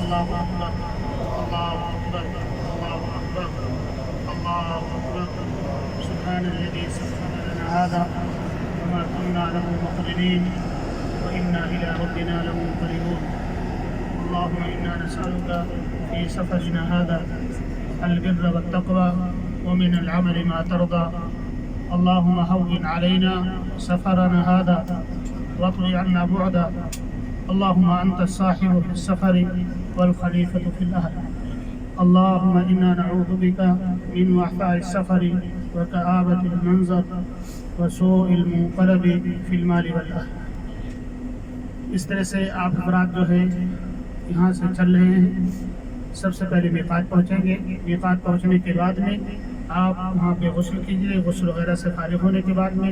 اللہ اکبر اللہ اکبر اللہ اکبر اللہ اکبر سبحان الذي سخر لنا هذا وما كنا له مقرنين وإنا إلى ربنا لمنقلبون اللهم إنا نسألك في سفرنا هذا البر والتقوى ومن العمل ما ترضى اللهم هون علينا سفرنا هذا واطوي عنا بعدا اللهم أنت الصاحب في السفر والخليفة في الأهل اللهم إنا نعوذ بك من وعثاء السفر وكآبة المنظر وسوء المنقلب في المال والأهل. اس طرح سے آپ حضرات جو ہے یہاں سے چل رہے ہیں، سب سے پہلے میقات پہنچیں گے. میقات پہنچنے کے بعد میں آپ وہاں پہ غسل کیجیے. غسل وغیرہ سے فارغ ہونے کے بعد میں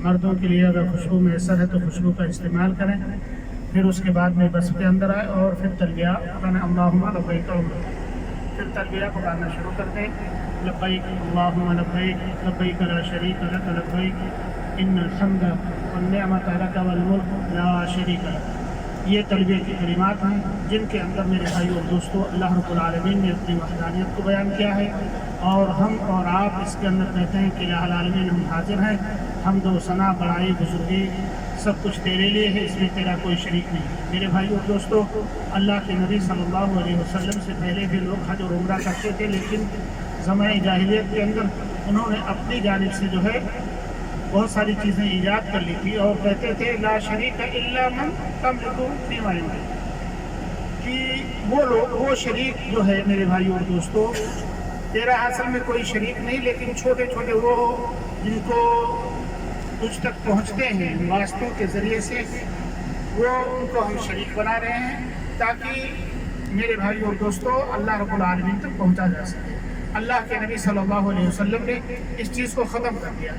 مردوں کے لیے اگر خوشبو میسر ہے تو خوشبو کا استعمال کریں. پھر اس کے بعد میں بس کے اندر آئے اور پھر تلبیہ پڑھنا اللہم لبیک عمرہ. پھر تلبیہ پڑھنا شروع کر دیں لبیک اللہم لبیک لبیک لا شریک لک لبیک ان الحمد والنعمت لک والملک لا شریک لک. یہ تلبیہ کی کلمات ہیں جن کے اندر میرے بھائیو اور دوستو اللہ رب العالمین نے اپنی وحدانیت کو بیان کیا ہے، اور ہم اور آپ اس کے اندر کہتے ہیں کہ الہ العالمین ہم حاضر ہیں، حمد و ثنا بڑائی بزرگی سب کچھ تیرے لیے ہے، اس میں تیرا کوئی شریک نہیں. میرے بھائیو اور دوستو، اللہ کے نبی صلی اللہ علیہ وسلم سے پہلے بھی لوگ حج اور عمرہ کرتے تھے، لیکن زمانہ جاہلیت کے اندر انہوں نے اپنی جانب سے جو ہے بہت ساری چیزیں ایجاد کر لی تھی اور کہتے تھے لا شریک الا من تملک فی ما یملک، کہ وہ لوگ وہ شریک جو ہے میرے بھائیو اور دوستو تیرا اصل میں کوئی شریک نہیں، لیکن چھوٹے چھوٹے وہ جن کو تجھ تک پہنچتے ہیں واسطوں کے ذریعے سے، وہ ان کو ہم شریک بنا رہے ہیں تاکہ میرے بھائیو اور دوستو اللہ رب العالمین تک پہنچا جا سکے. اللہ کے نبی صلی اللہ علیہ وسلم نے اس چیز کو ختم کر دیا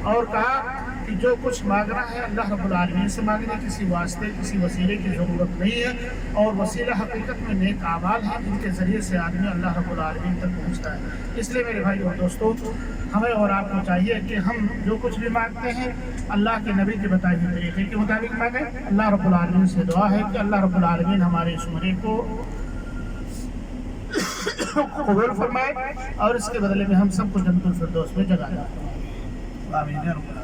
اور کہا کہ جو کچھ مانگنا ہے اللہ رب العالمین سے مانگنے، کسی واسطے کسی وسیلے کی ضرورت نہیں ہے، اور وسیلہ حقیقت میں نیک اعمال ہیں جن کے ذریعے سے آدمی اللہ رب العالمین تک پہنچتا ہے. اس لیے میرے بھائی اور دوستو، ہمیں اور آپ کو چاہیے کہ ہم جو کچھ بھی مانگتے ہیں اللہ کے نبی کے بتائے ہوئے طریقے کے مطابق مانگیں. اللہ رب العالمین سے دعا ہے کہ اللہ رب العالمین ہمارے اس عمرے کو قبول فرمائے اور اس کے بدلے میں ہم سب کو جنت الفردوس میں جگہ دے. آمین یا رب العالمین.